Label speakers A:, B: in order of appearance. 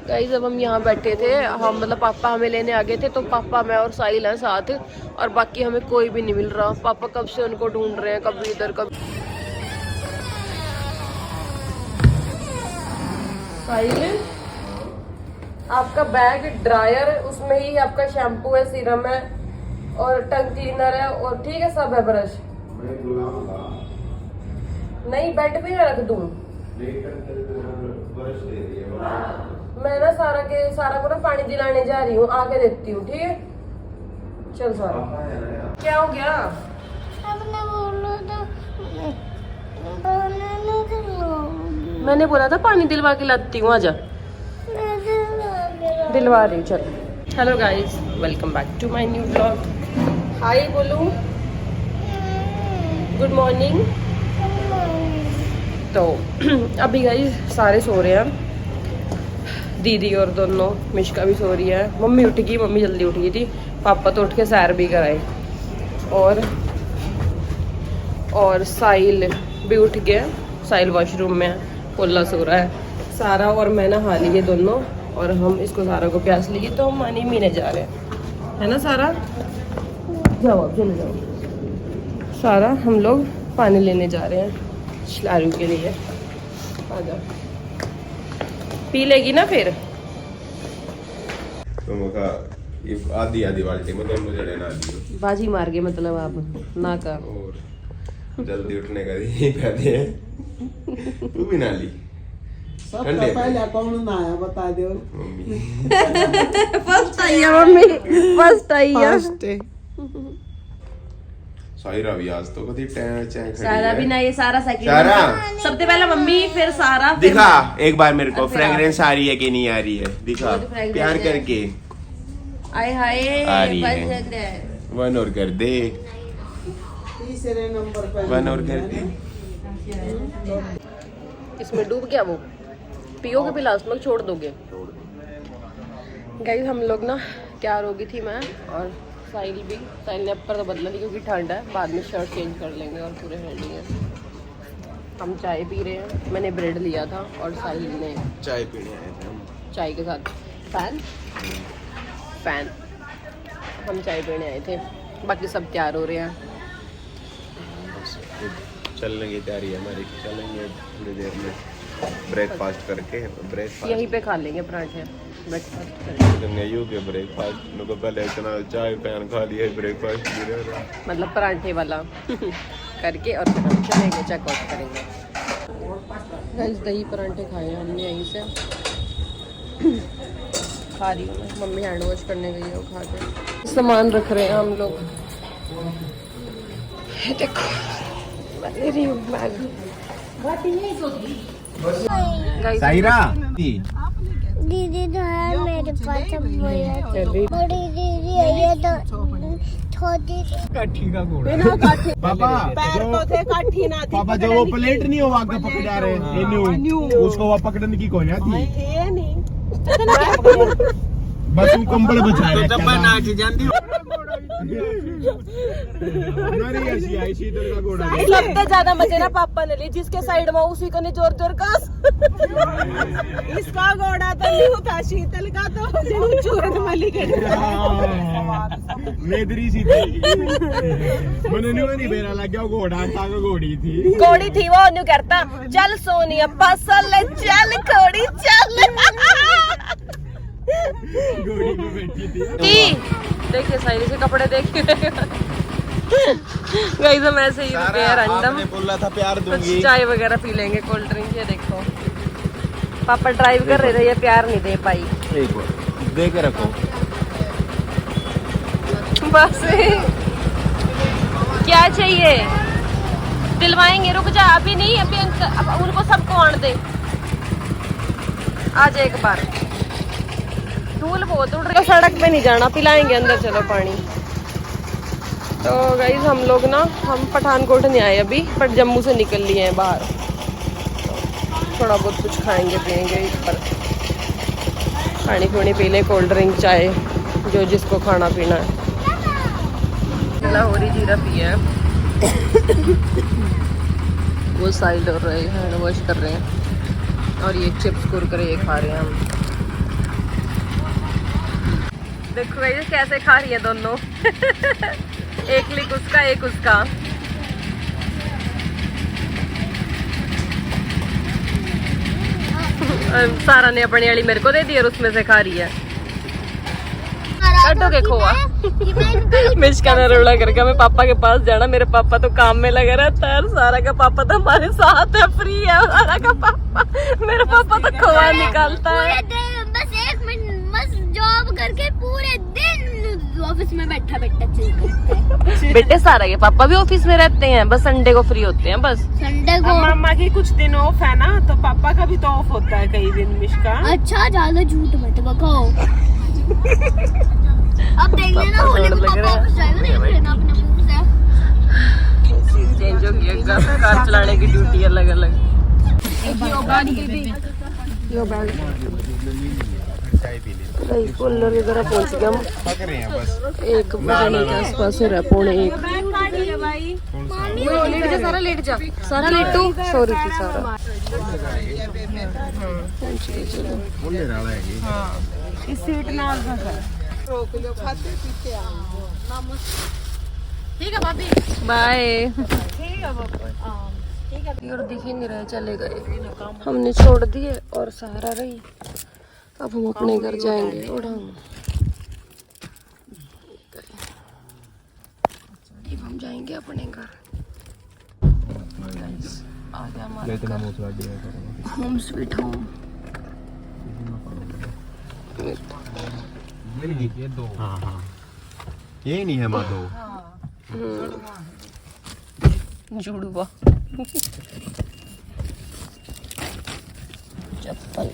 A: Guys जब हम यहाँ बैठे थे, हम मतलब पापा हमें लेने आ गए थे, तो पापा मैं और साहिल हैं साथ, और बाकी हमें कोई भी नहीं मिल रहा। पापा कब से उनको ढूंढ रहे हैं, कभी इधर कभी। साहिल, आपका बैग ड्रायर, उसमें ही आपका शैम्पू है, सीरम है और टंग क्लीनर है, और ठीक है सब है, ब्रश नहीं, बेड पे ना रख दूं मैं ना सारा को ना पानी दिलाने जा रही हूँ, आके देखती हूँ, ठीक है। चल सारा, क्या हो गया? मैंने बोला था पानी दिलवा के लाती हूँ, आजा। दिलवा रही हूँ, चल। Hello guys, welcome back to my new blog. Hi बोलूं, गुड मॉर्निंग। तो अभी गाइस सारे सो रहे हैं, दीदी और दोनों, मिश्का भी सो रही है, मम्मी उठ गई, मम्मी जल्दी उठ गई थी, पापा तो उठ के सैर भी कराए, और साहिल भी उठ गया, साहिल वॉशरूम में है, पोला सो रहा है, सारा और मैं नहा लिए दोनों, और हम इसको सारा को प्यास लगी तो हम पानी पीने जा रहे हैं, है ना सारा? जाओ अब, चले जाओ सारा, हम लोग पानी लेने जा रहे हैं शिलारू के लिए। आ जाओ, पी लेगी ना फिर?
B: तो आधी बाल्टी में दोनों जने ना दियो,
A: बाजी मार के मतलब आप ना का,
B: और जल्दी उठने का ही कहते हैं। तू भी ना ली,
C: सबसे पहले कौन ना आया बता दो।
B: मम्मी
A: फर्स्ट आई है, मम्मी फर्स्ट आई है।
B: साहिरा भी आज तो कभी टैं खड़ी
A: सारा भी
B: है।
A: ना, ये सारा सेकंड,
B: सारा
A: सबसे पहले मम्मी फिर सारा, फिर
B: दिखा एक बार मेरे को,
A: फिर
B: फ्रेग्रेंस आ रही है कि नहीं आ रही है, दिखा
A: वो तो fragrance
B: प्यार
A: है।
B: करके।
A: आए हाय,
B: आ रही
A: बस
B: है।
A: लग रहा है।
B: वन और कर दे,
C: तीसरे नंबर पर
B: वन और कर दे।
A: इसमें डूब गया वो, पियोगे भी लास्ट में, छोड़ दोगे? गाइस हम लोग ना तैयार हो गई थी मैं और साहिल भी, साहिल ने अपर तो बदला नहीं क्योंकि ठंड है, बाद में शर्ट चेंज कर लेंगे और पूरे रेडी हैं। हम चाय पी रहे हैं, मैंने ब्रेड लिया था और साहिल ने
B: चाय पीने आए थे हम।
A: चाय के साथ फैन हम चाय पीने आए थे, बाकी सब तैयार हो रहे हैं।
B: चलने की तैयारी है हमारी, चलेंगे थोड़ी देर में, ब्रेकफास्ट करके। ब्रेकफास्ट
A: यहीं पे खा लेंगे पराठे, ब्रेकफास्ट करेंगे।
B: यू के ब्रेकफास्ट मेरे को पहले इतना चाय पैन खा लिया, ब्रेकफास्ट भी रह रहा।
A: मतलब पराठे वाला करके और फिर हम चलेंगे, चेकआउट करेंगे। गाइस दही पराठे खाए हमने यहीं से, खा रही हूँ मैं, मम्मी हैंड वॉश करने गई है, वो खा के सामान रख रहे हैं हम लोग। देखो मैं ले रही हूँ बैग।
B: साहिरा
D: दीदी तो है मेरे पास, अब बड़ी दीदी है, ये तो छोटी
C: काठी का घोड़ा।
D: बिना काठी
B: पापा
D: पैर तो थे, काठी ना थी।
B: पापा जो वो प्लेट नहीं हो आगे पकड़ा रहे न्यू, उसको वो पकड़ने की कौन थी?
D: ये नहीं
B: बस तू कंबल बचा रहा
C: तो मैं नाच जानती
B: शीतल का घोड़ा।
A: सबसे ज्यादा मजे ना पापा ने ली, जिसके साइड में उसी को नहीं जोर जोर का।
D: इसका घोड़ा तो नहीं था, शीतल का तो चूरन मली के
B: मेदरी शीतल मैंने नहीं बेरा लग गया, घोड़ा था घोड़ी थी,
A: घोड़ी थी वो, न्यू करता चल सोनिया पसल चल घोड़ी चल।
B: घोड़ी पे बैठी थी।
A: देखिए साहिल से कपड़े देखिए। गाइस हम ऐसे ही रुके हैं रैंडम,
B: बोला था प्यार
A: कुछ
B: दूंगी।
A: चाय वगैरह पी लेंगे, कोल्ड ड्रिंक। ये देखो पापा ड्राइव कर रहे थे, ये प्यार नहीं दे पाई।
B: एक बार दे के रखो।
A: बस क्या चाहिए दिलवाएंगे, रुक जा अभी नहीं, अभी अब उनको सबको आन दे। आज एक बार धूल बहुत उड़ रही है, सड़क पे नहीं जाना, पिलाएंगे अंदर, चलो पानी। तो गाइज हम लोग ना, हम पठानकोट नहीं आए अभी, बट जम्मू से निकल लिए हैं बाहर, थोड़ा बहुत कुछ खाएंगे पिएंगे, पर पानी पूनी पी लें, कोल्ड ड्रिंक चाय जो जिसको खाना पीना है। लाहौरी जीरा पिया है। वो साइड हो रहे हैं, हैंड वॉश कर रहे हैं, और ये चिप्स कुरकुरे ये खा रहे हैं हम। देखो ये कैसे खा रही है दोनों। एक लिक उसका एक उसका। सारा ने अपनी वाली मेरे को दे दी और उसमें से खा रही है। काटोगे खोआ? मिशका ने रोड़ा करके हमें पापा के पास जाना। मेरे पापा तो काम में लगा रहता है। सारा का पापा तो हमारे साथ है, फ्री है सारा का पापा। मेरा पापा तो खोआ निकालता है।
D: बस 1 मिनट बस जॉब करके पूरे दिन ऑफिस में बैठा चलता।
A: बेटे सारा के पापा भी ऑफिस में रहते हैं, बस संडे को फ्री होते हैं। बस
D: संडे को
C: मामा के कुछ दिन ऑफ है ना, तो पापा का भी तो ऑफ होता है कई दिन मिशका।
D: अच्छा ज्यादा झूठ मत बकाओ। अब देख लेना होली में पापा ऑफिस जाएगा, देख लेना अपने मुंह से।
A: चेंज हो गया, कार चलाने की ड्यूटी अलग अलग। कूलर की तरह पहुंच गया हम।
B: थक रहे हैं बस।
A: 1 बजे के आसपास हो रहा है, 12:45। लेट जा सारा, लेट जा सारा, लेटू सो रही थी सारा। पहुंच गए, चलो।
B: बोलने वाला है ये।
C: हाँ इस सीट नाल का कर।
D: ठीक है भाभी,
A: बाय।
C: ठीक है पापा।
A: और दिख ही नहीं रहा, चले गए। हमने छोड़ दिए और सहारा रही। अब हम अपने घर जाएंगे। उड़ा अब हम जाएंगे अपने घर। आ गया हमारा होम स्वीट होम।
B: ये दो। हाँ हाँ ये नहीं है माधो।
A: जुड़वा चप्पल।